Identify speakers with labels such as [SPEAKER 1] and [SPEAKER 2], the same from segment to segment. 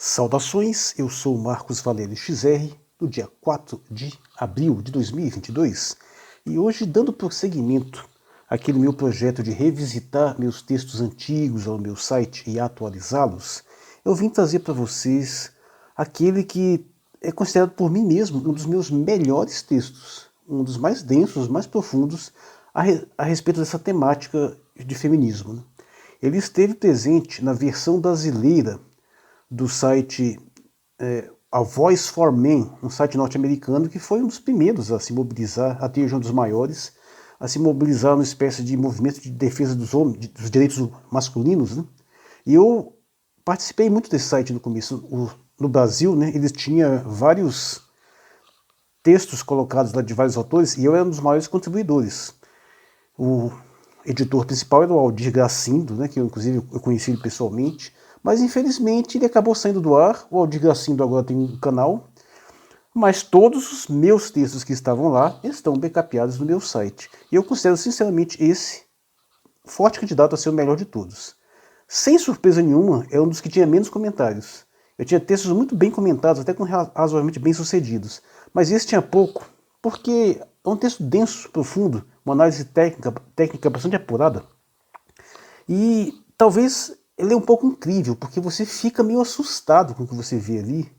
[SPEAKER 1] Saudações, eu sou Marcos Valério XR, do dia 4 de abril de 2022, e hoje, dando prosseguimento àquele meu projeto de revisitar meus textos antigos ao meu site e atualizá-los, eu vim trazer para vocês aquele que é considerado por mim mesmo um dos meus melhores textos, um dos mais densos, mais profundos a respeito dessa temática de feminismo, né? Ele esteve presente na versão brasileira do site A Voice for Men, um site norte-americano que foi um dos primeiros a se mobilizar, até hoje um dos maiores, a se mobilizar numa espécie de movimento de defesa dos homens, dos direitos masculinos, né? E eu participei muito desse site no começo. No Brasil, né, eles tinham vários textos colocados lá de vários autores e eu era um dos maiores contribuidores. O editor principal era o Aldir Gracindo, né, que inclusive eu conheci ele pessoalmente, mas infelizmente ele acabou saindo do ar. O Aldir Gracindo agora tem um canal, mas todos os meus textos que estavam lá estão backupados no meu site. E eu considero sinceramente esse forte candidato a ser o melhor de todos. Sem surpresa nenhuma, é um dos que tinha menos comentários. Eu tinha textos muito bem comentados, até com razoavelmente bem sucedidos, mas esse tinha pouco, porque é um texto denso, profundo, uma análise técnica bastante apurada. E talvez ele é um pouco incrível, porque você fica meio assustado com o que você vê ali,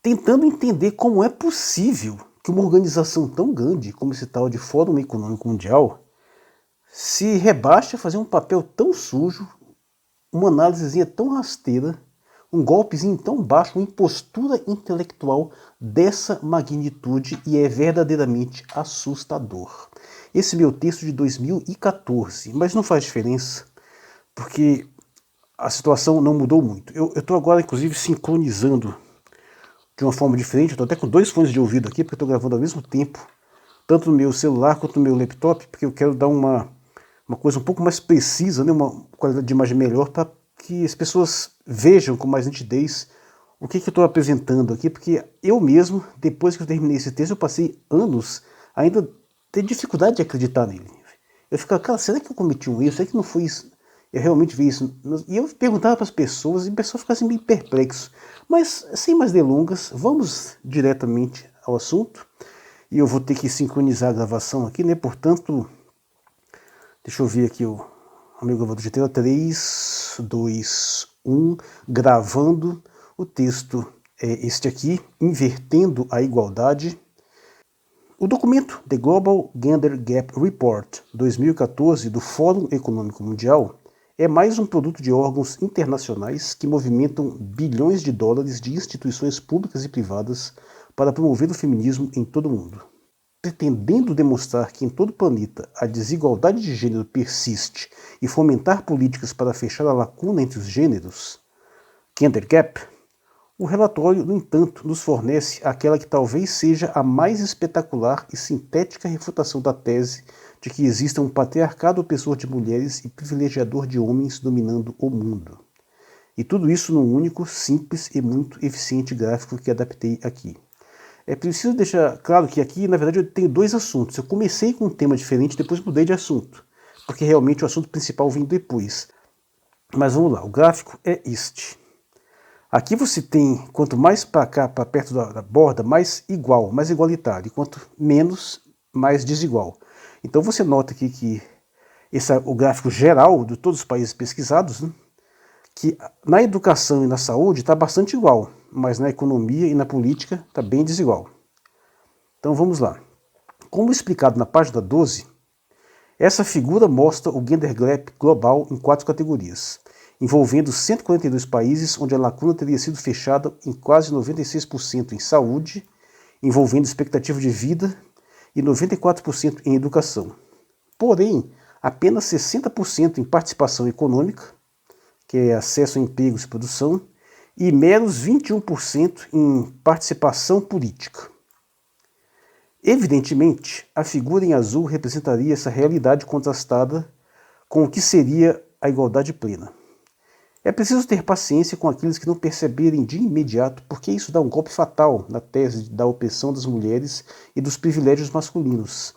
[SPEAKER 1] tentando entender como é possível que uma organização tão grande como esse tal de Fórum Econômico Mundial se rebaixe a fazer um papel tão sujo, uma análisezinha tão rasteira, um golpezinho tão baixo, uma impostura intelectual dessa magnitude, e é verdadeiramente assustador. Esse meu texto de 2014, mas não faz diferença, porque a situação não mudou muito. Eu estou agora, inclusive, sincronizando de uma forma diferente. Estou até com dois fones de ouvido aqui, porque estou gravando ao mesmo tempo, tanto no meu celular quanto no meu laptop, porque eu quero dar uma coisa um pouco mais precisa, né, uma qualidade de imagem melhor, para que as pessoas vejam com mais nitidez o que eu estou apresentando aqui, porque eu mesmo, depois que eu terminei esse texto, eu passei anos ainda ter dificuldade de acreditar nele. Eu ficava, cara, será que eu cometi um erro? Será que não foi isso? Eu realmente vi isso? E eu perguntava para as pessoas, e as pessoas ficavam assim meio perplexas. Mas, sem mais delongas, vamos diretamente ao assunto. E eu vou ter que sincronizar a gravação aqui, né? Portanto, deixa eu ver aqui o meu gravador de tela. 3, 2, 1, gravando. O texto é este aqui, Invertendo a Igualdade. O documento The Global Gender Gap Report 2014 do Fórum Econômico Mundial é mais um produto de órgãos internacionais que movimentam bilhões de dólares de instituições públicas e privadas para promover o feminismo em todo o mundo. Pretendendo demonstrar que em todo o planeta a desigualdade de gênero persiste e fomentar políticas para fechar a lacuna entre os gêneros, Gender Gap, o relatório, no entanto, nos fornece aquela que talvez seja a mais espetacular e sintética refutação da tese de que exista um patriarcado opressor de mulheres e privilegiador de homens dominando o mundo. E tudo isso num único, simples e muito eficiente gráfico que adaptei aqui. É preciso deixar claro que aqui, na verdade, eu tenho dois assuntos. Eu comecei com um tema diferente, depois mudei de assunto, porque realmente o assunto principal vem depois. Mas vamos lá, o gráfico é este. Aqui você tem, quanto mais para cá, para perto da borda, mais igual, mais igualitário, e quanto menos, mais desigual. Então você nota aqui que esse é o gráfico geral de todos os países pesquisados, né, que na educação e na saúde está bastante igual, mas na economia e na política está bem desigual. Então vamos lá. Como explicado na página 12, essa figura mostra o Gender Gap global em 4 categorias, envolvendo 142 países, onde a lacuna teria sido fechada em quase 96% em saúde, envolvendo expectativa de vida, e 94% em educação. Porém, apenas 60% em participação econômica, que é acesso a empregos e produção, e meros 21% em participação política. Evidentemente, a figura em azul representaria essa realidade contrastada com o que seria a igualdade plena. É preciso ter paciência com aqueles que não perceberem de imediato, porque isso dá um golpe fatal na tese da opressão das mulheres e dos privilégios masculinos.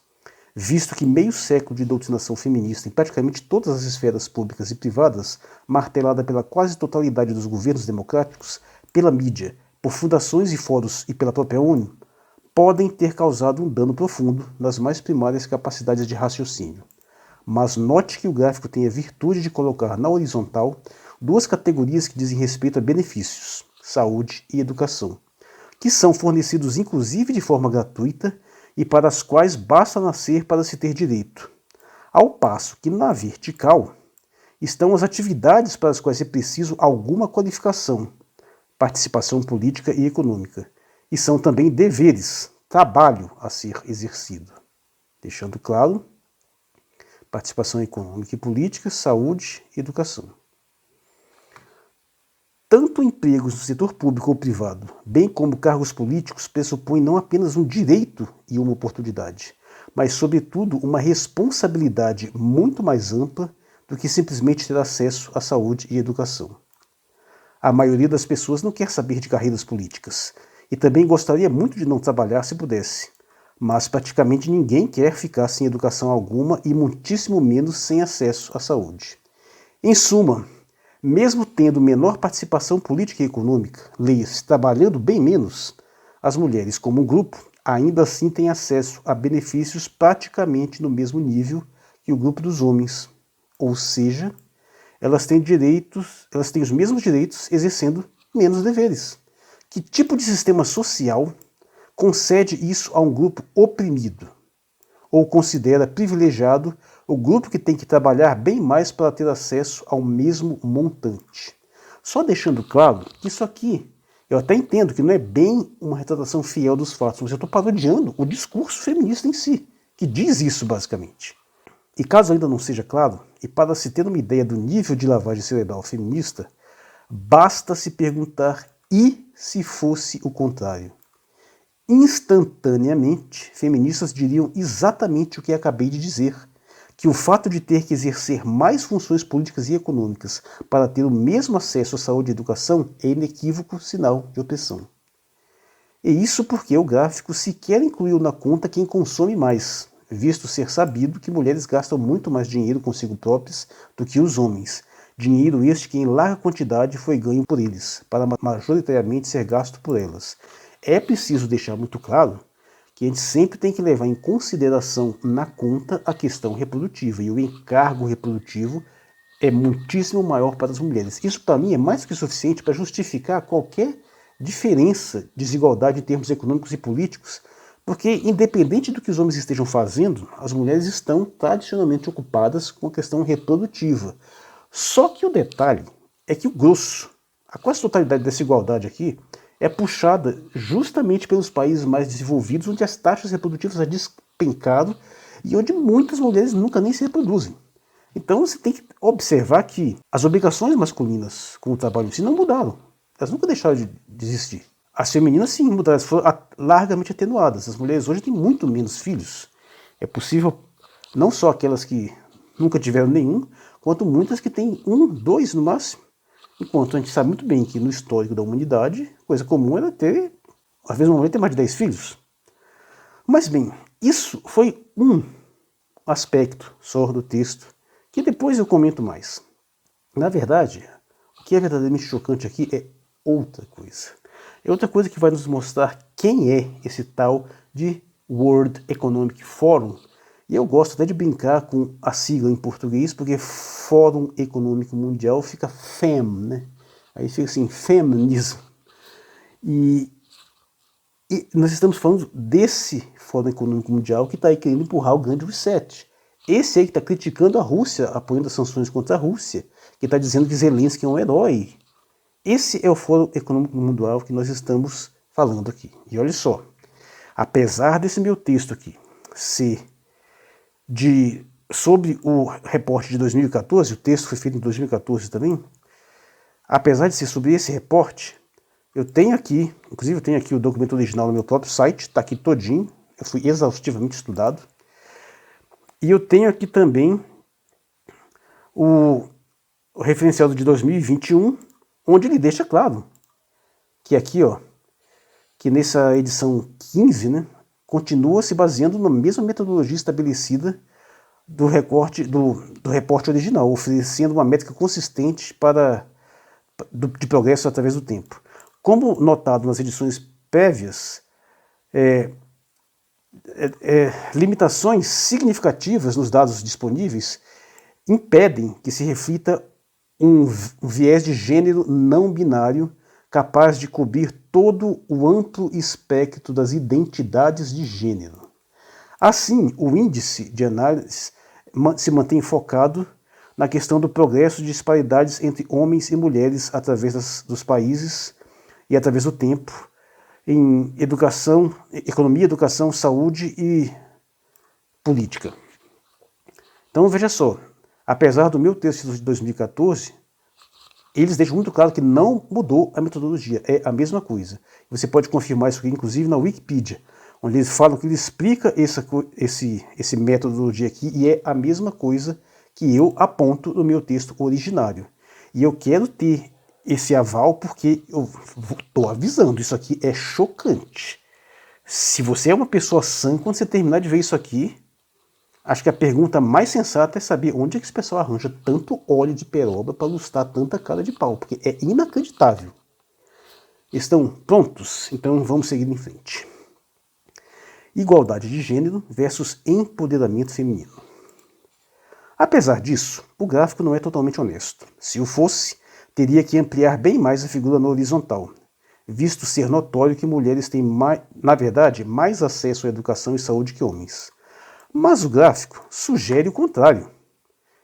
[SPEAKER 1] visto que meio século de doutrinação feminista em praticamente todas as esferas públicas e privadas, martelada pela quase totalidade dos governos democráticos, pela mídia, por fundações e fóruns e pela própria ONU, podem ter causado um dano profundo nas mais primárias capacidades de raciocínio. Mas note que o gráfico tem a virtude de colocar na horizontal duas categorias que dizem respeito a benefícios, saúde e educação, que são fornecidos inclusive de forma gratuita e para as quais basta nascer para se ter direito. Ao passo que na vertical estão as atividades para as quais é preciso alguma qualificação, participação política e econômica, e são também deveres, trabalho a ser exercido. Deixando claro, participação econômica e política, saúde e educação. Tanto empregos no setor público ou privado, bem como cargos políticos, pressupõem não apenas um direito e uma oportunidade, mas, sobretudo, uma responsabilidade muito mais ampla do que simplesmente ter acesso à saúde e educação. A maioria das pessoas não quer saber de carreiras políticas, e também gostaria muito de não trabalhar se pudesse, mas praticamente ninguém quer ficar sem educação alguma e muitíssimo menos sem acesso à saúde. Em suma, mesmo tendo menor participação política e econômica, leia-se trabalhando bem menos, as mulheres como um grupo ainda assim têm acesso a benefícios praticamente no mesmo nível que o grupo dos homens, ou seja, elas têm os mesmos direitos exercendo menos deveres. Que tipo de sistema social concede isso a um grupo oprimido? Ou considera privilegiado o grupo que tem que trabalhar bem mais para ter acesso ao mesmo montante? Só deixando claro que isso aqui, eu até entendo que não é bem uma retratação fiel dos fatos, mas eu estou parodiando o discurso feminista em si, que diz isso basicamente. E caso ainda não seja claro, e para se ter uma ideia do nível de lavagem cerebral feminista, basta se perguntar: e se fosse o contrário? Instantaneamente, feministas diriam exatamente o que acabei de dizer, que o fato de ter que exercer mais funções políticas e econômicas para ter o mesmo acesso à saúde e educação é inequívoco sinal de opressão. E isso porque o gráfico sequer incluiu na conta quem consome mais, visto ser sabido que mulheres gastam muito mais dinheiro consigo próprias do que os homens, dinheiro este que em larga quantidade foi ganho por eles, para majoritariamente ser gasto por elas. É preciso deixar muito claro que a gente sempre tem que levar em consideração na conta a questão reprodutiva, e o encargo reprodutivo é muitíssimo maior para as mulheres. Isso, para mim, é mais que suficiente para justificar qualquer diferença, desigualdade em termos econômicos e políticos, porque, independente do que os homens estejam fazendo, as mulheres estão tradicionalmente ocupadas com a questão reprodutiva. Só que o detalhe é que o grosso, a quase totalidade dessa igualdade aqui, é puxada justamente pelos países mais desenvolvidos, onde as taxas reprodutivas já despencaram e onde muitas mulheres nunca nem se reproduzem. Então você tem que observar que as obrigações masculinas com o trabalho em si não mudaram. Elas nunca deixaram de existir. As femininas sim mudaram, elas foram largamente atenuadas. As mulheres hoje têm muito menos filhos. É possível não só aquelas que nunca tiveram nenhum, quanto muitas que têm 1, 2 no máximo. Enquanto a gente sabe muito bem que no histórico da humanidade, coisa comum era ter, às vezes uma mulher ter mais de 10 filhos. Mas bem, isso foi um aspecto só do texto, que depois eu comento mais. Na verdade, o que é verdadeiramente chocante aqui é outra coisa. É outra coisa que vai nos mostrar quem é esse tal de World Economic Forum. E eu gosto até de brincar com a sigla em português, porque Fórum Econômico Mundial fica FEM, né? Aí fica assim, feminismo. E nós estamos falando desse Fórum Econômico Mundial que está aí querendo empurrar o grande reset. Esse aí que está criticando a Rússia, apoiando as sanções contra a Rússia, que está dizendo que Zelensky é um herói. Esse é o Fórum Econômico Mundial que nós estamos falando aqui. E olha só, apesar desse meu texto aqui ser sobre o reporte de 2014, o texto foi feito em 2014 também, apesar de ser sobre esse reporte, eu tenho aqui, inclusive eu tenho aqui o documento original no meu próprio site, está aqui todinho, eu fui exaustivamente estudado, e eu tenho aqui também o referencial de 2021, onde ele deixa claro que aqui, ó, que nessa edição 15, né, continua se baseando na mesma metodologia estabelecida do reporte original, oferecendo uma métrica consistente de progresso através do tempo. Como notado nas edições prévias, limitações significativas nos dados disponíveis impedem que se reflita um viés de gênero não binário capaz de cobrir todo o amplo espectro das identidades de gênero. Assim, o índice de análise se mantém focado na questão do progresso de disparidades entre homens e mulheres através dos países e através do tempo, em educação, economia, educação, saúde e política. Então, veja só, apesar do meu texto de 2014, eles deixam muito claro que não mudou a metodologia, é a mesma coisa. Você pode confirmar isso aqui, inclusive, na Wikipedia, onde eles falam que ele explica esse metodologia aqui e é a mesma coisa que eu aponto no meu texto originário. E eu quero ter esse aval porque eu estou avisando, isso aqui é chocante. Se você é uma pessoa sã, quando você terminar de ver isso aqui, acho que a pergunta mais sensata é saber onde é que esse pessoal arranja tanto óleo de peroba para lustrar tanta cara de pau, porque é inacreditável. Estão prontos? Então vamos seguir em frente. Igualdade de gênero versus empoderamento feminino. Apesar disso, o gráfico não é totalmente honesto. Se o fosse, teria que ampliar bem mais a figura no horizontal, visto ser notório que mulheres têm, na verdade, mais acesso à educação e saúde que homens. Mas o gráfico sugere o contrário.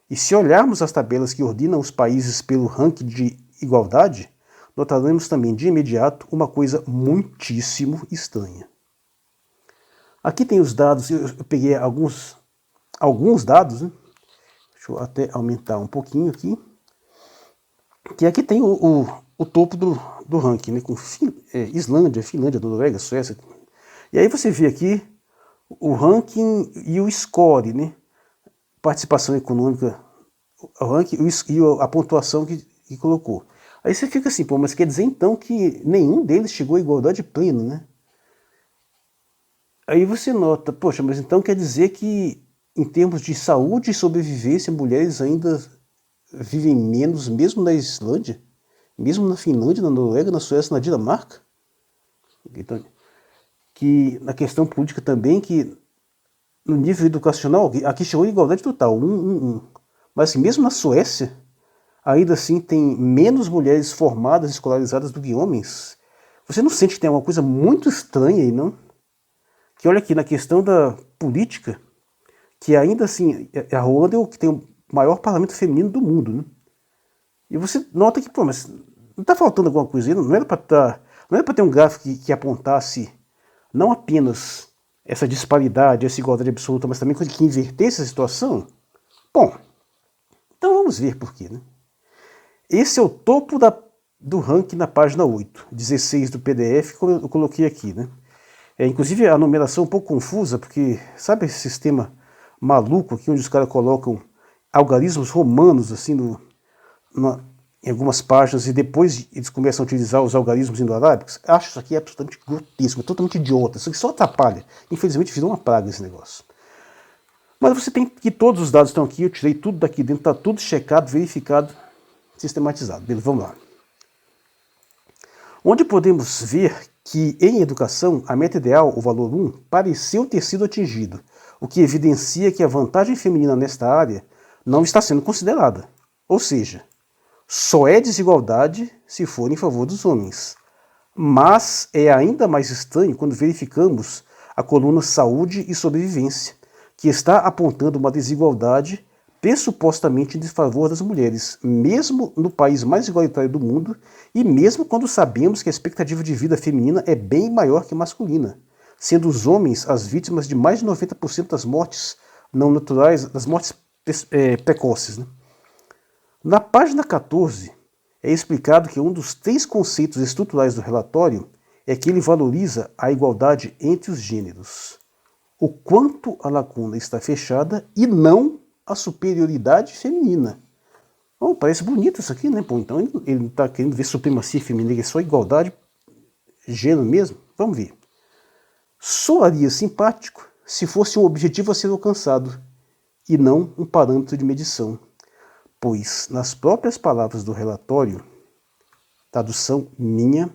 [SPEAKER 1] E se olharmos as tabelas que ordenam os países pelo ranking de igualdade, notaremos também de imediato uma coisa muitíssimo estranha. Aqui tem os dados, eu peguei alguns dados, né? Deixa eu até aumentar um pouquinho aqui. Que aqui tem o topo do ranking, né? Com Islândia, Finlândia, Noruega, Suécia. E aí você vê aqui o ranking e o score, né? Participação econômica, o ranking e a pontuação que colocou. Aí você fica assim, pô, mas quer dizer então que nenhum deles chegou à igualdade plena, né? Aí você nota, poxa, mas então quer dizer que em termos de saúde e sobrevivência, mulheres ainda vivem menos, mesmo na Islândia, mesmo na Finlândia, na Noruega, na Suécia, na Dinamarca? Então, que na questão política também, que no nível educacional, aqui chegou a igualdade total, mas assim, mesmo na Suécia, ainda assim tem menos mulheres formadas, escolarizadas do que homens. Você não sente que tem alguma coisa muito estranha aí, não? Que olha aqui, na questão da política, que ainda assim, a Ruanda é o que tem o maior parlamento feminino do mundo, né? E você nota que, pô, mas não está faltando alguma coisa aí? Não era para ter um gráfico que apontasse não apenas essa disparidade, essa igualdade absoluta, mas também que invertesse a situação? Bom, então vamos ver por quê, né? Esse é o topo do ranking na página 8, 16 do PDF, como eu coloquei aqui, né? Inclusive a numeração é um pouco confusa, porque sabe esse sistema maluco aqui, onde os caras colocam algarismos romanos assim em algumas páginas e depois eles começam a utilizar os algarismos indo-arábicos? Acho isso aqui absolutamente grotesco, totalmente idiota, isso aqui só atrapalha. Infelizmente virou uma praga esse negócio. Mas você tem que todos os dados estão aqui, eu tirei tudo daqui dentro, está tudo checado, verificado, sistematizado. Beleza, vamos lá. Onde podemos ver que em educação a meta ideal, o valor 1, pareceu ter sido atingido, o que evidencia que a vantagem feminina nesta área não está sendo considerada. Ou seja, só é desigualdade se for em favor dos homens. Mas é ainda mais estranho quando verificamos a coluna Saúde e Sobrevivência, que está apontando uma desigualdade pressupostamente em desfavor das mulheres, mesmo no país mais igualitário do mundo e mesmo quando sabemos que a expectativa de vida feminina é bem maior que masculina, sendo os homens as vítimas de mais de 90% das mortes não naturais, das mortes precoces, né? Na página 14, é explicado que um dos 3 conceitos estruturais do relatório é que ele valoriza a igualdade entre os gêneros, o quanto a lacuna está fechada e não a superioridade feminina. Oh, parece bonito isso aqui, né? Pô, então ele não está querendo ver supremacia feminina, é só igualdade, gênero mesmo? Vamos ver. Soaria simpático se fosse um objetivo a ser alcançado e não um parâmetro de medição, pois, nas próprias palavras do relatório, tradução minha,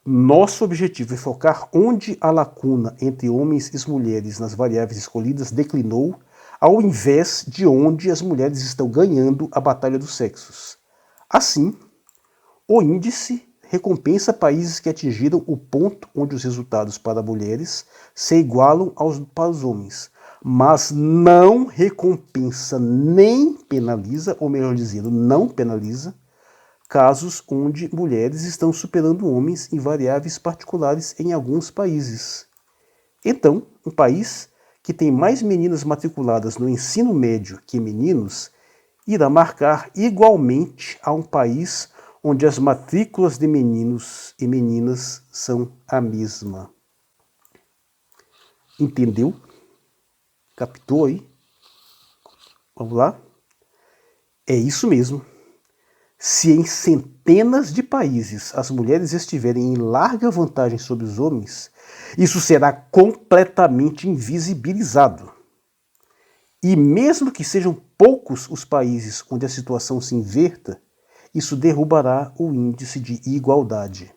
[SPEAKER 1] nosso objetivo é focar onde a lacuna entre homens e mulheres nas variáveis escolhidas declinou, ao invés de onde as mulheres estão ganhando a batalha dos sexos. Assim, o índice recompensa países que atingiram o ponto onde os resultados para mulheres se igualam para os homens, mas não recompensa nem penaliza, ou melhor dizendo, não penaliza, casos onde mulheres estão superando homens em variáveis particulares em alguns países. Então, um país que tem mais meninas matriculadas no ensino médio que meninos irá marcar igualmente a um país onde as matrículas de meninos e meninas são a mesma. Entendeu? Captou aí? Vamos lá? É isso mesmo. Se em centenas de países as mulheres estiverem em larga vantagem sobre os homens, isso será completamente invisibilizado. E mesmo que sejam poucos os países onde a situação se inverta, isso derrubará o índice de igualdade.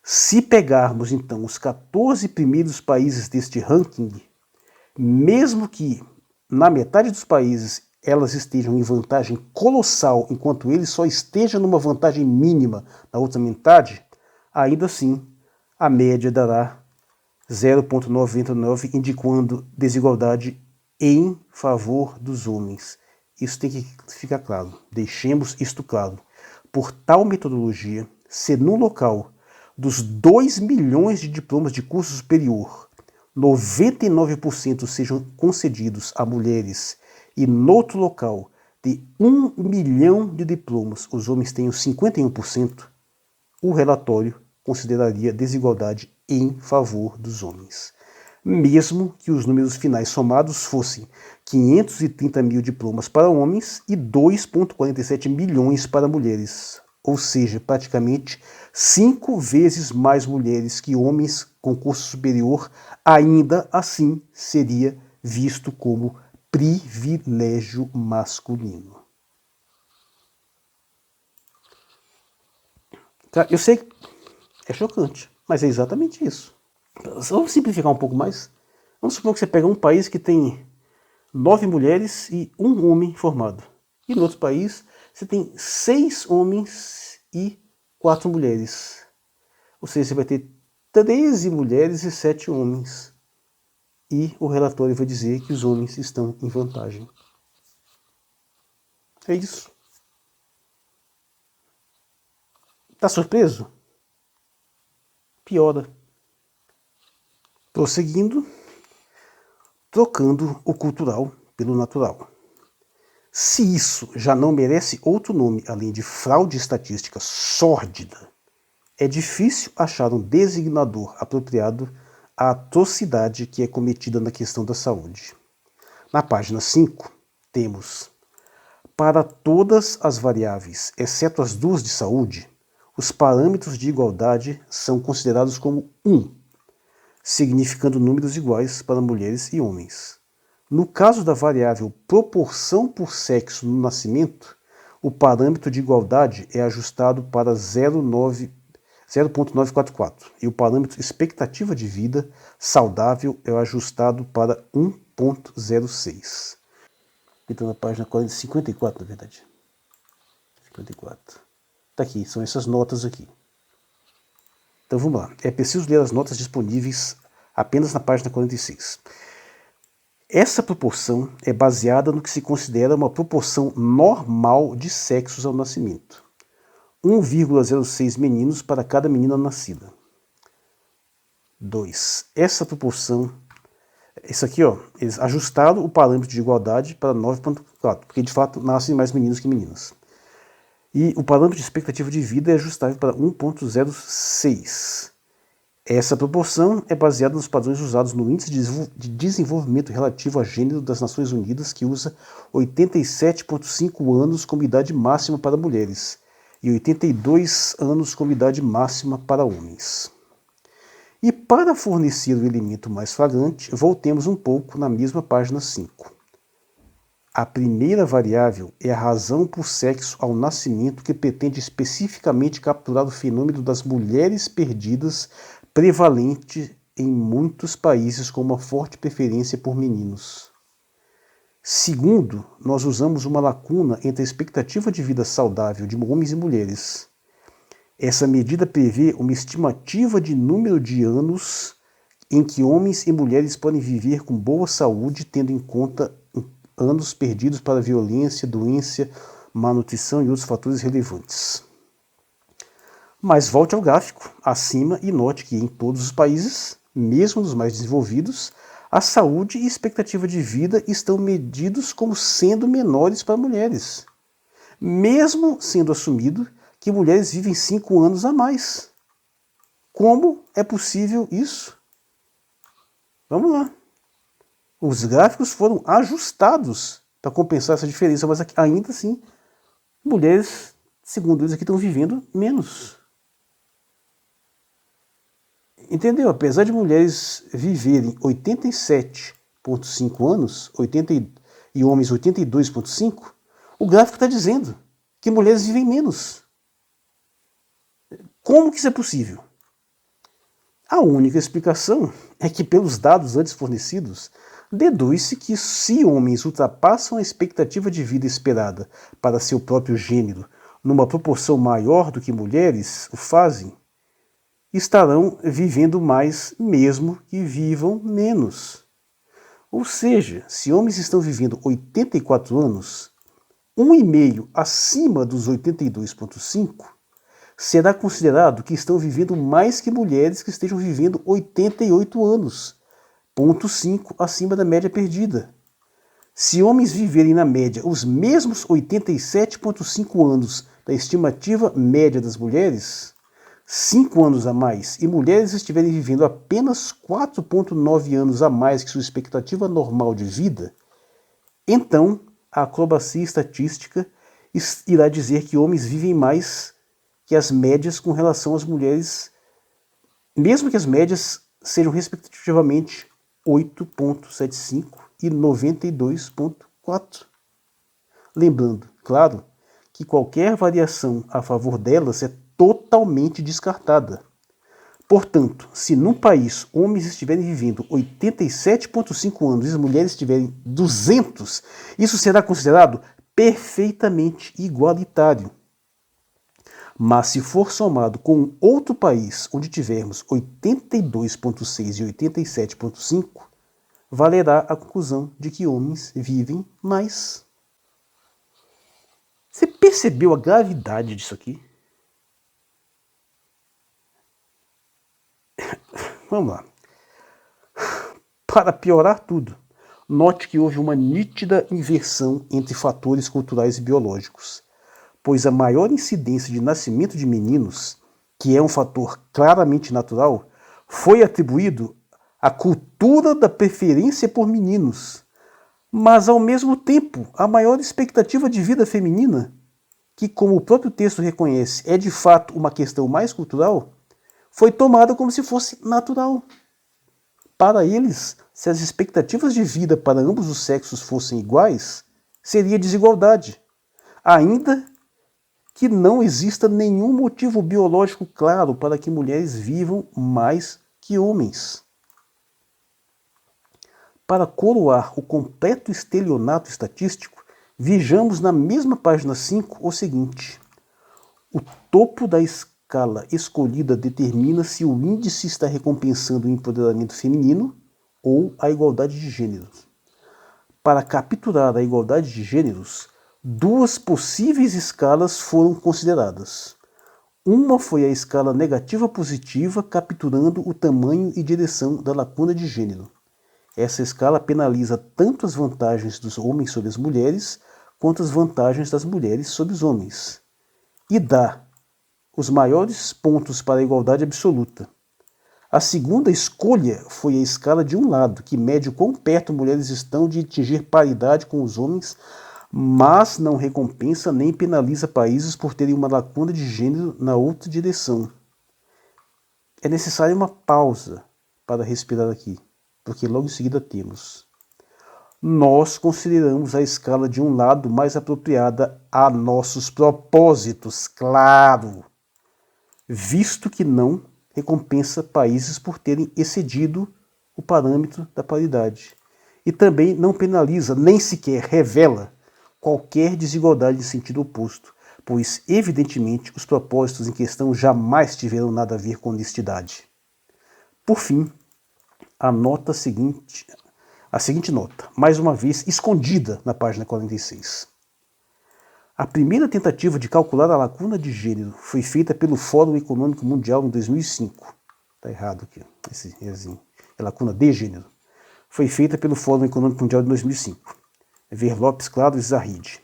[SPEAKER 1] Se pegarmos então os 14 primeiros países deste ranking, mesmo que na metade dos países elas estejam em vantagem colossal, enquanto ele só esteja numa vantagem mínima na outra metade, ainda assim a média dará 0,99, indicando desigualdade em favor dos homens. Isso tem que ficar claro. Deixemos isto claro. Por tal metodologia, se no local dos 2 milhões de diplomas de curso superior, 99% sejam concedidos a mulheres e no outro local de 1 milhão de diplomas os homens tenham 51%, o relatório consideraria desigualdade em favor dos homens. Mesmo que os números finais somados fossem 530 mil diplomas para homens e 2,47 milhões para mulheres, ou seja, praticamente 5 vezes mais mulheres que homens com curso superior, ainda assim seria visto como privilégio masculino. Eu sei que é chocante, mas é exatamente isso. Vamos simplificar um pouco mais. Vamos supor que você pega um país que tem 9 mulheres e 1 homem formado. E no outro país você tem 6 homens e 4 mulheres. Ou seja, você vai ter 13 mulheres e 7 homens. E o relatório vai dizer que os homens estão em vantagem. É isso. Tá surpreso? Piora. Prosseguindo, trocando o cultural pelo natural. Se isso já não merece outro nome além de fraude estatística sórdida, é difícil achar um designador apropriado à atrocidade que é cometida na questão da saúde. Na página 5, temos: para todas as variáveis, exceto as duas de saúde, os parâmetros de igualdade são considerados como 1, significando números iguais para mulheres e homens. No caso da variável proporção por sexo no nascimento, o parâmetro de igualdade é ajustado para 0,944 e o parâmetro expectativa de vida saudável é ajustado para 1,06. Então na página 54, na verdade. 54. Tá aqui, são essas notas aqui. Então vamos lá. É preciso ler as notas disponíveis apenas na página 46. Essa proporção é baseada no que se considera uma proporção normal de sexos ao nascimento. 1,06 meninos para cada menina nascida. 2. Essa proporção, isso aqui, eles ajustaram o parâmetro de igualdade para 9,4, porque de fato nascem mais meninos que meninas. E o parâmetro de expectativa de vida é ajustável para 1,06. Essa proporção é baseada nos padrões usados no Índice de Desenvolvimento Relativo a Gênero das Nações Unidas, que usa 87,5 anos como idade máxima para mulheres e 82 anos como idade máxima para homens. E para fornecer o elemento mais flagrante, voltemos um pouco na mesma página 5. A primeira variável é a razão por sexo ao nascimento, que pretende especificamente capturar o fenômeno das mulheres perdidas, prevalente em muitos países com uma forte preferência por meninos. Segundo, nós usamos uma lacuna entre a expectativa de vida saudável de homens e mulheres. Essa medida prevê uma estimativa de número de anos em que homens e mulheres podem viver com boa saúde, tendo em conta anos perdidos para violência, doença, má nutrição e outros fatores relevantes. Mas volte ao gráfico acima e note que em todos os países, mesmo nos mais desenvolvidos, a saúde e expectativa de vida estão medidos como sendo menores para mulheres, mesmo sendo assumido que mulheres vivem 5 anos a mais. Como é possível isso? Vamos lá. Os gráficos foram ajustados para compensar essa diferença, mas ainda assim, mulheres, segundo eles aqui, estão vivendo menos. Entendeu? Apesar de mulheres viverem 87,5 anos, e homens 82,5, o gráfico está dizendo que mulheres vivem menos. Como que isso é possível? A única explicação é que, pelos dados antes fornecidos, deduz-se que se homens ultrapassam a expectativa de vida esperada para seu próprio gênero numa proporção maior do que mulheres o fazem, estarão vivendo mais mesmo que vivam menos. Ou seja, se homens estão vivendo 84 anos, 1,5 acima dos 82,5, será considerado que estão vivendo mais que mulheres que estejam vivendo 88 anos, 0,5 acima da média perdida. Se homens viverem na média os mesmos 87,5 anos da estimativa média das mulheres, 5 anos a mais, e mulheres estiverem vivendo apenas 4,9 anos a mais que sua expectativa normal de vida, então a acrobacia estatística irá dizer que homens vivem mais que as médias com relação às mulheres, mesmo que as médias sejam respectivamente 8,75 e 92,4. Lembrando, claro, que qualquer variação a favor delas é totalmente descartada. Portanto, se num país homens estiverem vivendo 87,5 anos e as mulheres estiverem 200, isso será considerado perfeitamente igualitário. Mas se for somado com outro país onde tivermos 82,6 e 87,5, valerá a conclusão de que homens vivem mais. Você percebeu a gravidade disso aqui? Vamos lá. Para piorar tudo, note que houve uma nítida inversão entre fatores culturais e biológicos, pois a maior incidência de nascimento de meninos, que é um fator claramente natural, foi atribuído à cultura da preferência por meninos, mas ao mesmo tempo a maior expectativa de vida feminina, que, como o próprio texto reconhece, é de fato uma questão mais cultural, foi tomada como se fosse natural. Para eles, se as expectativas de vida para ambos os sexos fossem iguais, seria desigualdade, ainda que não exista nenhum motivo biológico claro para que mulheres vivam mais que homens. Para coroar o completo estelionato estatístico, vejamos na mesma página 5 o seguinte: o topo da escala escolhida determina se o índice está recompensando o empoderamento feminino ou a igualdade de gêneros. Para capturar a igualdade de gêneros, 2 possíveis escalas foram consideradas. Uma foi a escala negativa-positiva, capturando o tamanho e direção da lacuna de gênero. Essa escala penaliza tanto as vantagens dos homens sobre as mulheres, quanto as vantagens das mulheres sobre os homens, e dá os maiores pontos para a igualdade absoluta. A segunda escolha foi a escala de um lado, que mede o quão perto mulheres estão de atingir paridade com os homens, mas não recompensa nem penaliza países por terem uma lacuna de gênero na outra direção. é necessária uma pausa para respirar aqui, porque logo em seguida temos: nós consideramos a escala de um lado mais apropriada a nossos propósitos, claro, visto que não recompensa países por terem excedido o parâmetro da paridade. E também não penaliza, nem sequer revela qualquer desigualdade em sentido oposto, pois, evidentemente, os propósitos em questão jamais tiveram nada a ver com honestidade. Por fim, a seguinte nota, mais uma vez escondida na página 46. A primeira tentativa de calcular a lacuna de gênero foi feita pelo Fórum Econômico Mundial em 2005. Está errado aqui, esse erzinho. É lacuna de gênero. Foi feita pelo Fórum Econômico Mundial de 2005. Ver Lopes Claro e Zahid.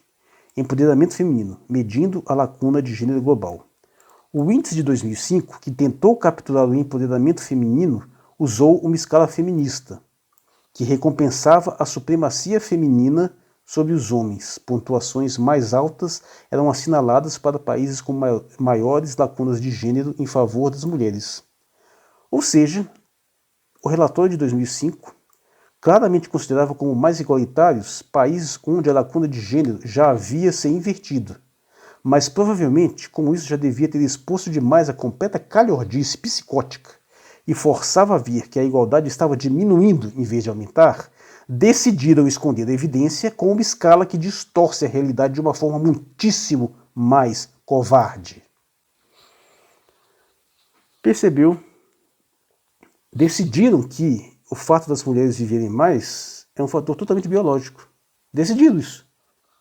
[SPEAKER 1] Empoderamento feminino, medindo a lacuna de gênero global. O índice de 2005, que tentou capturar o empoderamento feminino, usou uma escala feminista, que recompensava a supremacia feminina sobre os homens. Pontuações mais altas eram assinaladas para países com maiores lacunas de gênero em favor das mulheres. Ou seja, o relatório de 2005 claramente considerava como mais igualitários países onde a lacuna de gênero já havia se invertido. Mas provavelmente, como isso já devia ter exposto demais a completa calhordice psicótica e forçava a ver que a igualdade estava diminuindo em vez de aumentar, decidiram esconder a evidência com uma escala que distorce a realidade de uma forma muitíssimo mais covarde. Percebeu? Decidiram que o fato das mulheres viverem mais é um fator totalmente biológico. Decidiram isso.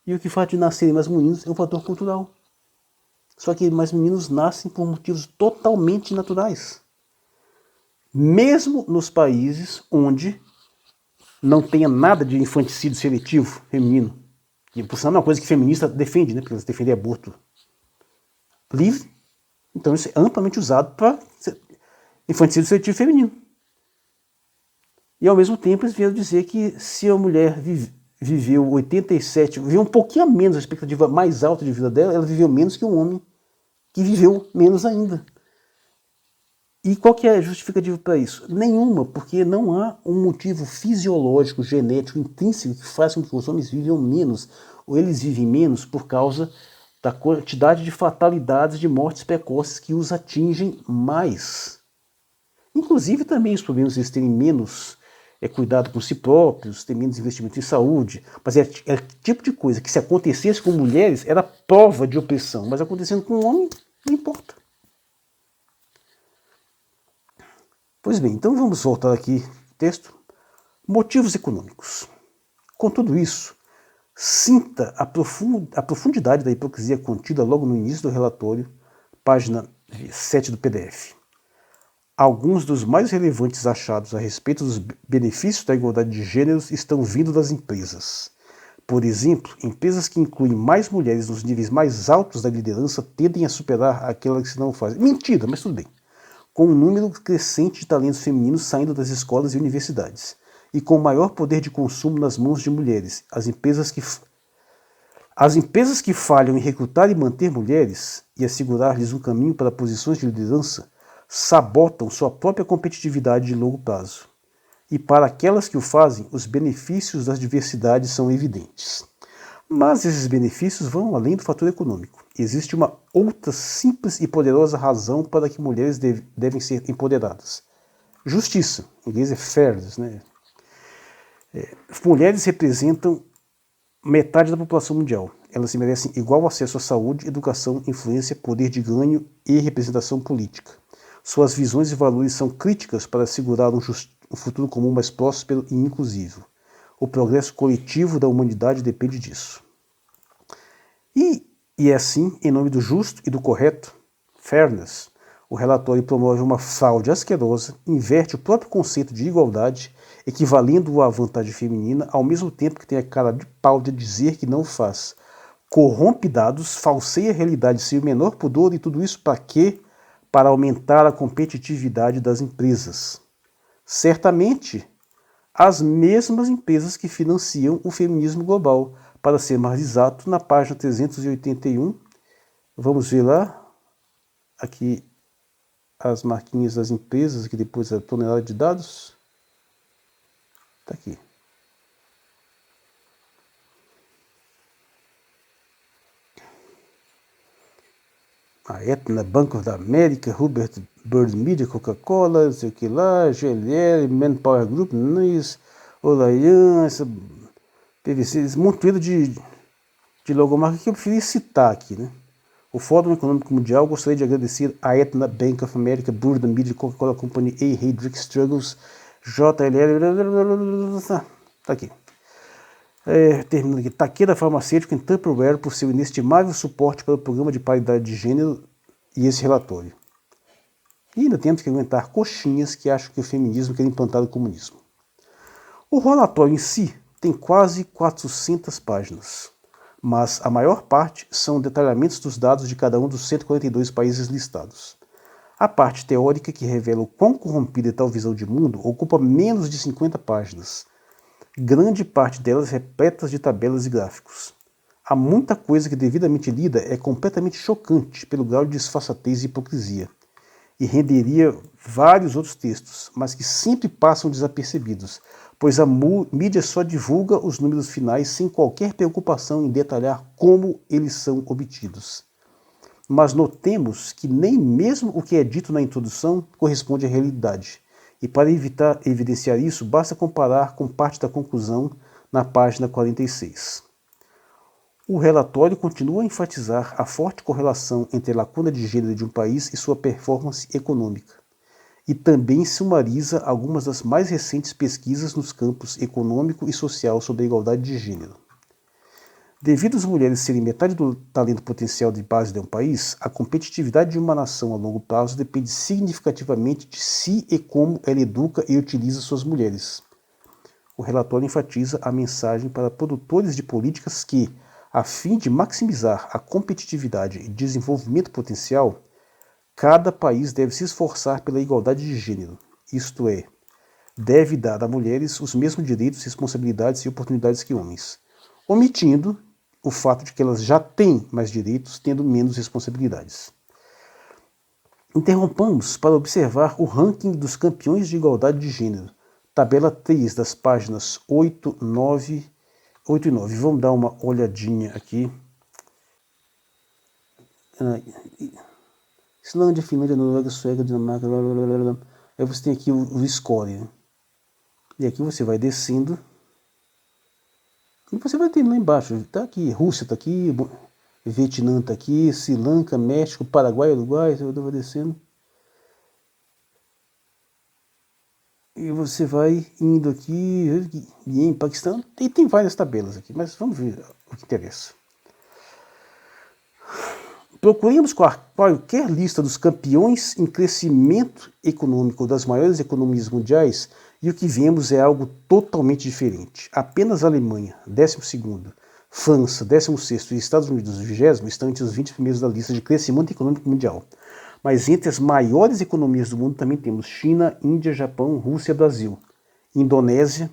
[SPEAKER 1] E o que o fato de nascerem mais meninos é um fator cultural. Só que mais meninos nascem por motivos totalmente naturais. Mesmo nos países onde não tenha nada de infanticídio seletivo feminino, que por sinal é uma coisa que feminista defende, né? Porque eles defendem aborto livre. Então isso é amplamente usado para infanticídio seletivo feminino. E ao mesmo tempo eles vieram dizer que se a mulher viveu 87, viveu um pouquinho a menos, a expectativa mais alta de vida dela, ela viveu menos que um homem que viveu menos ainda. E qual que é a justificativa para isso? Nenhuma, porque não há um motivo fisiológico, genético, intrínseco que faça com que os homens vivam menos, ou eles vivem menos por causa da quantidade de fatalidades, de mortes precoces que os atingem mais. Inclusive também os problemas de eles terem menos cuidado com si próprios, ter menos investimento em saúde, mas é tipo de coisa que se acontecesse com mulheres era prova de opressão, mas acontecendo com um homem não importa. Pois bem, então vamos voltar aqui ao texto. Motivos econômicos. Com tudo isso, sinta a profundidade da hipocrisia contida logo no início do relatório, página 7 do PDF. Alguns dos mais relevantes achados a respeito dos benefícios da igualdade de gêneros estão vindo das empresas. Por exemplo, empresas que incluem mais mulheres nos níveis mais altos da liderança tendem a superar aquelas que não fazem. Mentira, mas tudo bem. Com um número crescente de talentos femininos saindo das escolas e universidades, e com maior poder de consumo nas mãos de mulheres, as empresas que falham em recrutar e manter mulheres e assegurar-lhes um caminho para posições de liderança sabotam sua própria competitividade de longo prazo. E para aquelas que o fazem, os benefícios das diversidades são evidentes. Mas esses benefícios vão além do fator econômico. Existe uma outra simples e poderosa razão para que mulheres devem ser empoderadas. Justiça, em inglês é fairness, né? Mulheres representam metade da população mundial. Elas merecem igual acesso à saúde, educação, influência, poder de ganho e representação política. Suas visões e valores são críticas para assegurar um futuro comum mais próspero e inclusivo. O progresso coletivo da humanidade depende disso. E é assim, em nome do justo e do correto, fairness, o relatório promove uma fraude asquerosa, inverte o próprio conceito de igualdade, equivalendo-o à vantagem feminina, ao mesmo tempo que tem a cara de pau de dizer que não faz. Corrompe dados, falseia a realidade sem o menor pudor, e tudo isso para quê? Para aumentar a competitividade das empresas. Certamente, as mesmas empresas que financiam o feminismo global. Para ser mais exato, na página 381, vamos ver lá, aqui as marquinhas das empresas, que depois a tonelada de dados. Tá aqui. A Aetna, Bank of America, Hubert Bird Media, Coca-Cola, não sei o que lá, GLL, Manpower Group, NIS, Olayan, PVC, esse monte de logomarca que eu preferi citar aqui, né? O Fórum Econômico Mundial gostaria de agradecer a Aetna, Bank of America, Bird Media, Coca-Cola Company, A. Heydrich Struggles, JLL, tá aqui. Terminando aqui, Takeda Farmacêutico em Tupperware por seu inestimável suporte para o programa de paridade de gênero e esse relatório. E ainda temos que aguentar coxinhas que acham que o feminismo quer implantar o comunismo. O relatório em si tem quase 400 páginas, mas a maior parte são detalhamentos dos dados de cada um dos 142 países listados. A parte teórica, que revela o quão corrompida é tal visão de mundo, ocupa menos de 50 páginas, grande parte delas repletas de tabelas e gráficos. Há muita coisa que, devidamente lida, é completamente chocante pelo grau de disfarçatez e hipocrisia, e renderia vários outros textos, mas que sempre passam desapercebidos, pois a mídia só divulga os números finais sem qualquer preocupação em detalhar como eles são obtidos. Mas notemos que nem mesmo o que é dito na introdução corresponde à realidade. E para evidenciar isso, basta comparar com parte da conclusão na página 46. O relatório continua a enfatizar a forte correlação entre a lacuna de gênero de um país e sua performance econômica, e também sumariza algumas das mais recentes pesquisas nos campos econômico e social sobre a igualdade de gênero. Devido às mulheres serem metade do talento potencial de base de um país, a competitividade de uma nação a longo prazo depende significativamente de se e como ela educa e utiliza suas mulheres. O relatório enfatiza a mensagem para produtores de políticas que, a fim de maximizar a competitividade e desenvolvimento potencial, cada país deve se esforçar pela igualdade de gênero, isto é, deve dar a mulheres os mesmos direitos, responsabilidades e oportunidades que homens, omitindo o fato de que elas já têm mais direitos, tendo menos responsabilidades. Interrompamos para observar o ranking dos campeões de igualdade de gênero, tabela 3 das páginas 8 e 9. Vamos dar uma olhadinha aqui. Islândia, Finlândia, Noruega, Suécia, Dinamarca, aí você tem aqui o score, né? E aqui você vai descendo. E você vai ter lá embaixo, tá aqui, Rússia tá aqui, Vietnã tá aqui, Sri Lanka, México, Paraguai, Uruguai, você vai descendo. E você vai indo aqui, e em Paquistão, e tem várias tabelas aqui, mas vamos ver o que interessa. Procuremos qualquer lista dos campeões em crescimento econômico das maiores economias mundiais e o que vemos é algo totalmente diferente. Apenas a Alemanha, 12º, França, 16º e Estados Unidos, 20º, estão entre os 20 primeiros da lista de crescimento econômico mundial. Mas entre as maiores economias do mundo também temos China, Índia, Japão, Rússia, Brasil, Indonésia,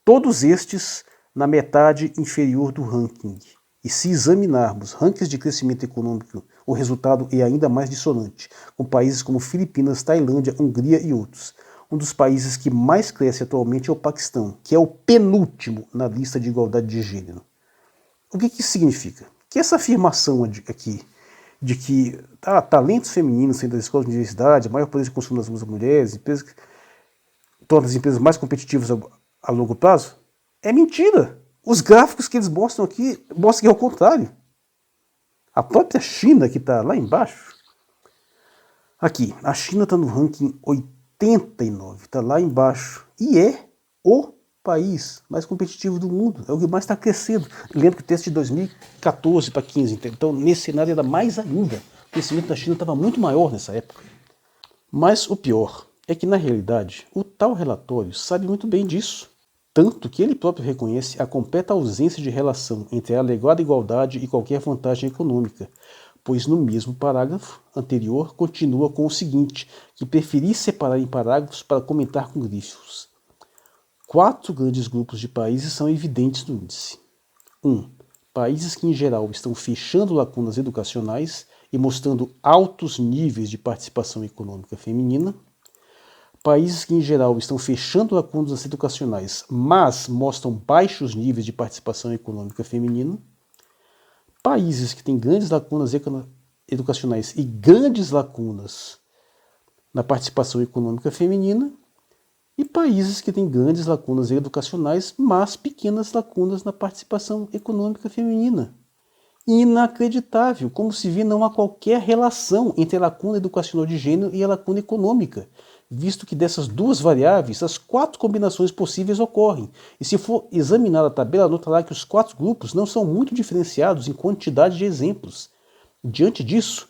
[SPEAKER 1] todos estes na metade inferior do ranking. E se examinarmos rankings de crescimento econômico, o resultado é ainda mais dissonante, com países como Filipinas, Tailândia, Hungria e outros. Um dos países que mais cresce atualmente é o Paquistão, que é o penúltimo na lista de igualdade de gênero. O que isso significa? Que essa afirmação aqui de que talentos femininos saindo das escolas de universidade, maior poder de consumo das mulheres, torna as empresas mais competitivas a longo prazo, é mentira. Os gráficos que eles mostram aqui mostram que é o contrário. A própria China, que está lá embaixo, aqui, a China está no ranking 89, está lá embaixo, e é o país mais competitivo do mundo, é o que mais está crescendo. Lembro que o texto de 2014 para 15, então nesse cenário era mais ainda. O crescimento da China estava muito maior nessa época. Mas o pior é que, na realidade, o tal relatório sabe muito bem disso. Tanto que ele próprio reconhece a completa ausência de relação entre a alegada igualdade e qualquer vantagem econômica, pois no mesmo parágrafo anterior continua com o seguinte, que preferi separar em parágrafos para comentar com grifos. 4 grandes grupos de países são evidentes no índice. 1. Países que em geral estão fechando lacunas educacionais e mostrando altos níveis de participação econômica feminina. Países que, em geral, estão fechando lacunas educacionais, mas mostram baixos níveis de participação econômica feminina. Países que têm grandes lacunas educacionais e grandes lacunas na participação econômica feminina. E países que têm grandes lacunas educacionais, mas pequenas lacunas na participação econômica feminina. Inacreditável, como se vê, não há qualquer relação entre a lacuna educacional de gênero e a lacuna econômica, visto que dessas duas variáveis, as 4 combinações possíveis ocorrem. E se for examinar a tabela, notará que os 4 grupos não são muito diferenciados em quantidade de exemplos. Diante disso,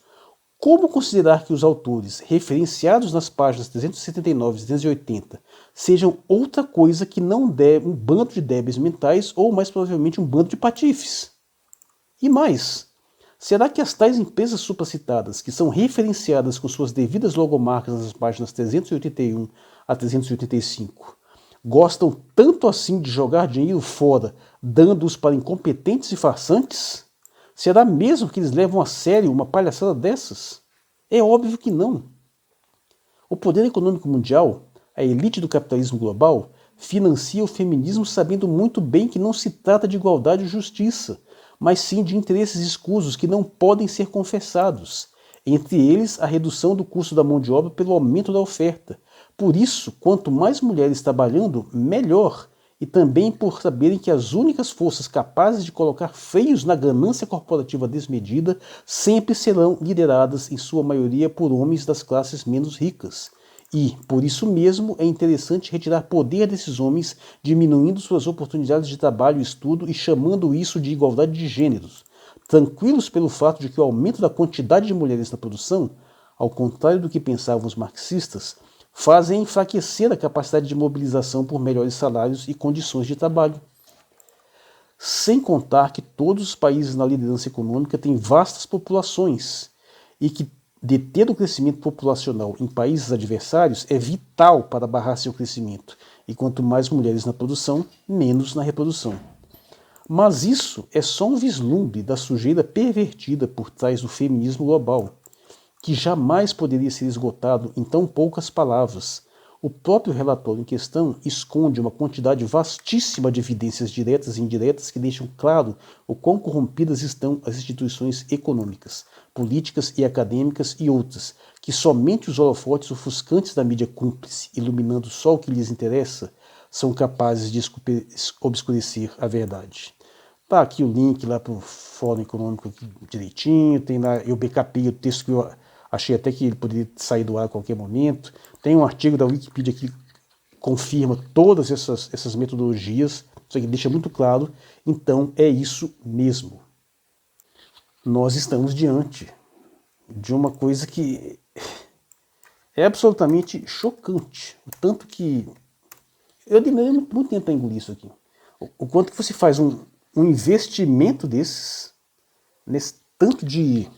[SPEAKER 1] como considerar que os autores referenciados nas páginas 379 e 380 sejam outra coisa que não um bando de débeis mentais ou, mais provavelmente, um bando de patifes? E mais, será que as tais empresas supracitadas, que são referenciadas com suas devidas logomarcas nas páginas 381 a 385, gostam tanto assim de jogar dinheiro fora, dando-os para incompetentes e farsantes? Será mesmo que eles levam a sério uma palhaçada dessas? É óbvio que não. O poder econômico mundial, a elite do capitalismo global, financia o feminismo sabendo muito bem que não se trata de igualdade e justiça, mas sim de interesses escusos que não podem ser confessados, entre eles a redução do custo da mão de obra pelo aumento da oferta. Por isso, quanto mais mulheres trabalhando, melhor, e também por saberem que as únicas forças capazes de colocar freios na ganância corporativa desmedida sempre serão lideradas, em sua maioria, por homens das classes menos ricas. E, por isso mesmo, é interessante retirar poder desses homens, diminuindo suas oportunidades de trabalho e estudo e chamando isso de igualdade de gêneros, tranquilos pelo fato de que o aumento da quantidade de mulheres na produção, ao contrário do que pensavam os marxistas, fazem enfraquecer a capacidade de mobilização por melhores salários e condições de trabalho. Sem contar que todos os países na liderança econômica têm vastas populações e que deter o crescimento populacional em países adversários é vital para barrar seu crescimento, e quanto mais mulheres na produção, menos na reprodução. Mas isso é só um vislumbre da sujeira pervertida por trás do feminismo global, que jamais poderia ser esgotado em tão poucas palavras. O próprio relatório em questão esconde uma quantidade vastíssima de evidências diretas e indiretas que deixam claro o quão corrompidas estão as instituições econômicas, políticas e acadêmicas e outras, que somente os holofotes ofuscantes da mídia cúmplice, iluminando só o que lhes interessa, são capazes de obscurecer a verdade. Tá aqui o link lá para o Fórum Econômico aqui direitinho, tem lá, eu backupei o texto que eu achei até que ele poderia sair do ar a qualquer momento. Tem um artigo da Wikipedia que confirma todas essas metodologias, isso aqui deixa muito claro. Então é isso mesmo. Nós estamos diante de uma coisa que é absolutamente chocante. O tanto que... Eu demorei muito tempo para engolir isso aqui. O quanto que você faz um investimento desses, nesse tanto de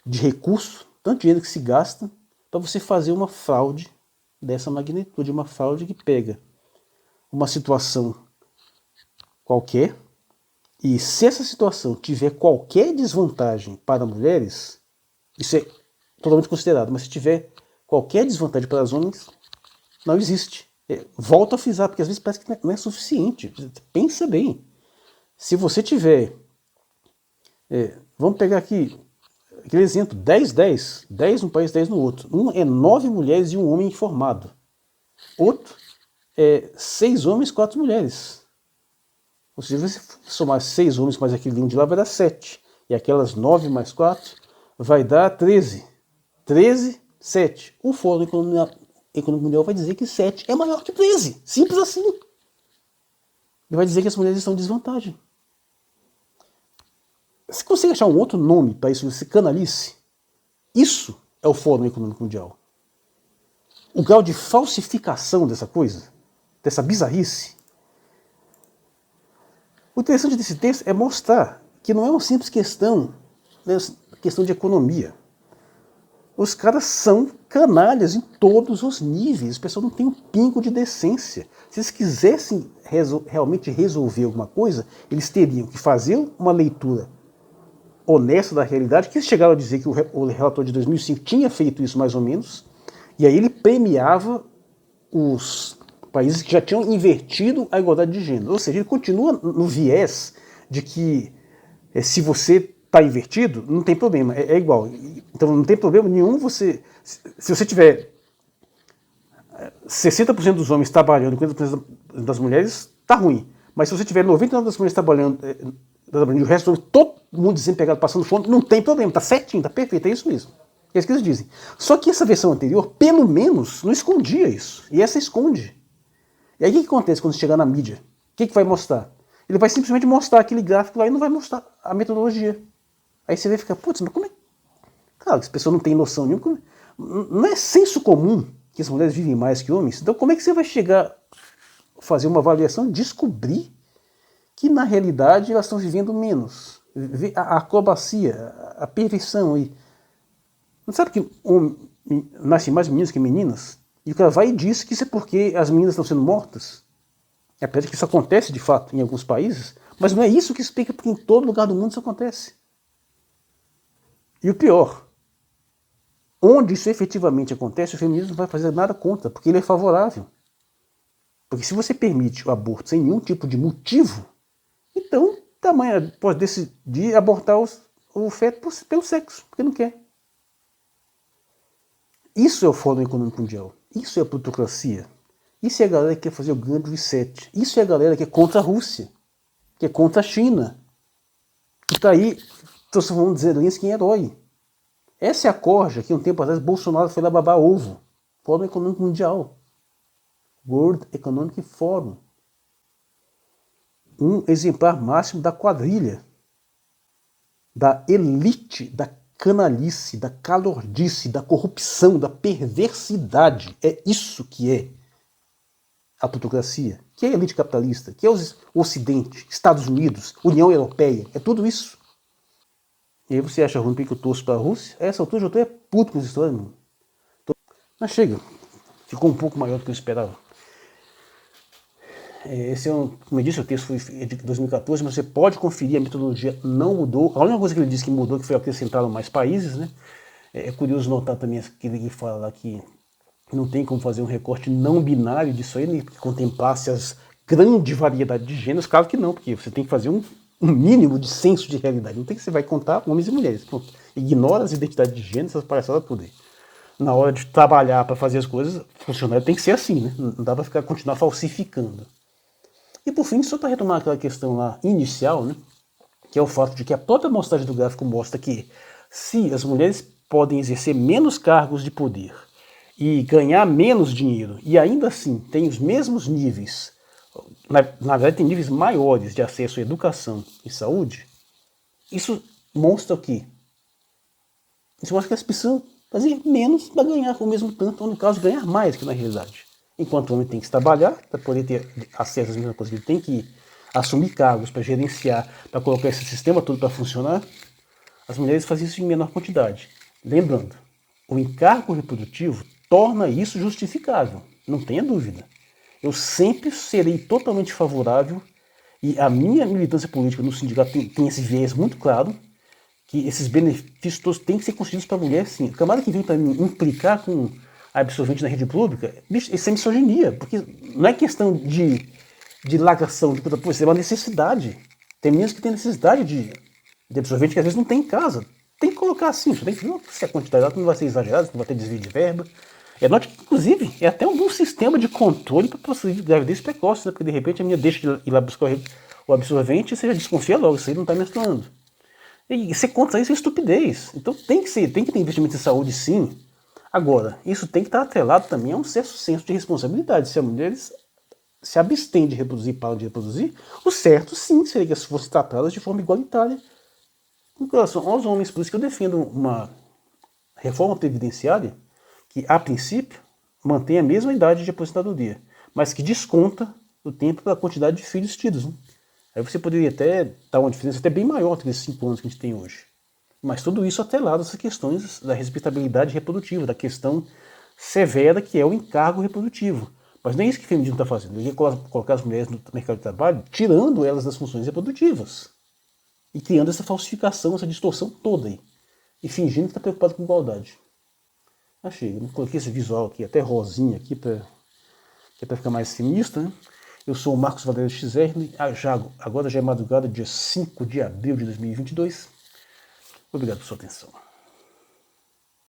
[SPEAKER 1] recurso, tanto dinheiro que se gasta, para você fazer uma fraude dessa magnitude, uma fraude que pega uma situação qualquer, e se essa situação tiver qualquer desvantagem para mulheres, isso é totalmente considerado, mas se tiver qualquer desvantagem para os homens, não existe. Volto a frisar, porque às vezes parece que não é suficiente. Pensa bem. Se você tiver... vamos pegar aqui aquele exemplo, 10-10. 10 num país, 10 no outro. Um é 9 mulheres e um homem informado. Outro é 6 homens, 4 mulheres. Ou seja, se você somar 6 homens mais aquele um de lá, vai dar 7. E aquelas 9 mais 4 vai dar 13. 13, 7. O Fórum Econômico Mundial vai dizer que 7 é maior que 13. Simples assim. Ele vai dizer que as mulheres estão em desvantagem. Você consegue achar um outro nome para isso, esse canalice? Isso é o Fórum Econômico Mundial. O grau de falsificação dessa coisa, dessa bizarrice. O interessante desse texto é mostrar que não é uma simples questão de economia. Os caras são canalhas em todos os níveis. O pessoal não tem um pingo de decência. Se eles quisessem realmente resolver alguma coisa, eles teriam que fazer uma leitura honesta da realidade, que eles chegaram a dizer que o relatório de 2005 tinha feito isso mais ou menos, e aí ele premiava os países que já tinham invertido a igualdade de gênero. Ou seja, ele continua no viés de que se você está invertido, não tem problema, é igual. Então não tem problema nenhum se você tiver 60% dos homens trabalhando e 50% das mulheres, tá ruim. Mas se você tiver 99% das mulheres trabalhando e o resto todo mundo desempregado, passando fome, não tem problema, tá certinho, tá perfeito, é isso mesmo. É isso que eles dizem. Só que essa versão anterior, pelo menos, não escondia isso. E essa esconde. E aí o que acontece quando você chegar na mídia? O que vai mostrar? Ele vai simplesmente mostrar aquele gráfico lá e não vai mostrar a metodologia. Aí você vai ficar, putz, mas como é? Claro, as pessoas não têm noção nenhuma. Não é senso comum que as mulheres vivem mais que homens? Então como é que você vai chegar a fazer uma avaliação e descobrir que na realidade elas estão vivendo menos? A acrobacia, a perfeição aí. Não sabe que nascem mais meninos que meninas? E o cara vai e diz que isso é porque as meninas estão sendo mortas? Apesar de que isso acontece de fato em alguns países, mas não é isso que explica porque em todo lugar do mundo isso acontece. E o pior, onde isso efetivamente acontece, o feminismo não vai fazer nada contra, porque ele é favorável. Porque se você permite o aborto sem nenhum tipo de motivo, então a mãe pode decidir abortar o feto pelo sexo, porque não quer. Isso é o Fórum Econômico Mundial. Isso é a plutocracia. Isso é a galera que quer fazer o grande reset. Isso é a galera que é contra a Rússia, que é contra a China. Que está aí transformando Zelensky em herói. Essa é a corja que um tempo atrás Bolsonaro foi lá babar ovo. Fórum Econômico Mundial. World Economic Forum. Um exemplar máximo da quadrilha. Da elite, da canalice, da calordice, da corrupção, da perversidade. É isso que é a plutocracia, que é a elite capitalista, que é o Ocidente, Estados Unidos, União Europeia, é tudo isso. E aí você acha ruim porque eu torço para a Rússia? A essa altura eu já estou puto com essa história, mano. Mas chega, ficou um pouco maior do que eu esperava. Esse é como eu disse, o texto foi de 2014, mas você pode conferir, a metodologia não mudou. A única coisa que ele disse que mudou que foi acrescentaram mais países, né? É curioso notar também que ele fala lá que não tem como fazer um recorte não binário disso aí, né, que contemplasse as grande variedade de gêneros, claro que não, porque você tem que fazer um mínimo de senso de realidade. Não tem que você vai contar homens e mulheres. Pronto. Ignora as identidades de gênero, essas palhaçadas tudo aí. Na hora de trabalhar para fazer as coisas, funcionário tem que ser assim, né? Não dá para continuar falsificando. E por fim, só para retomar aquela questão lá inicial, né, que é o fato de que a própria amostragem do gráfico mostra que se as mulheres podem exercer menos cargos de poder e ganhar menos dinheiro, e ainda assim tem os mesmos níveis, na verdade tem níveis maiores de acesso à educação e saúde, isso mostra o quê? Isso mostra que elas precisam fazer menos para ganhar o mesmo tanto, ou no caso ganhar mais que na realidade. Enquanto o homem tem que trabalhar para poder ter acesso às mesmas coisas, ele tem que assumir cargos para gerenciar, para colocar esse sistema todo para funcionar, as mulheres fazem isso em menor quantidade. Lembrando, o encargo reprodutivo torna isso justificável, não tenha dúvida. Eu sempre serei totalmente favorável, e a minha militância política no sindicato tem esse viés muito claro, que esses benefícios todos têm que ser concedidos para a mulher, sim. O camarada que vem para me implicar com a absorvente na rede pública, bicho, isso é misoginia, porque não é questão de lacração, isso é uma necessidade. Tem meninos que têm necessidade de absorvente que às vezes não tem em casa. Tem que colocar assim, tem que ver se a quantidade não vai ser exagerada, se não vai ter desvio de verba. Note que, inclusive, é até um bom sistema de controle para proceder de gravidez precoce, né? Porque de repente a menina deixa de ir lá buscar o absorvente e você já desconfia logo, isso aí não está menstruando. E ser contra isso é estupidez. Então tem que ter investimento em saúde, sim. Agora, isso tem que estar atrelado também a um certo senso de responsabilidade. Se a mulher se abstém de reproduzir e para de reproduzir, o certo sim seria que elas fossem tratadas de forma igualitária em relação aos homens. Por isso que eu defendo uma reforma previdenciária que, a princípio, mantém a mesma idade de aposentadoria, mas que desconta o tempo pela quantidade de filhos tidos. Né? Aí você poderia até dar uma diferença até bem maior do que esses 5 anos que a gente tem hoje. Mas tudo isso atrelado a essas questões da respeitabilidade reprodutiva, da questão severa que é o encargo reprodutivo. Mas não é isso que o feminismo está fazendo. Ele quer colocar as mulheres no mercado de trabalho, tirando elas das funções reprodutivas. e criando essa falsificação, essa distorção toda aí, e fingindo que está preocupado com igualdade. Achei, eu coloquei esse visual aqui, até rosinha aqui, que é para ficar mais feminista, né? Eu sou o Marcos Valério XR, agora já é madrugada, dia 5 de abril de 2022. Obrigado por sua atenção.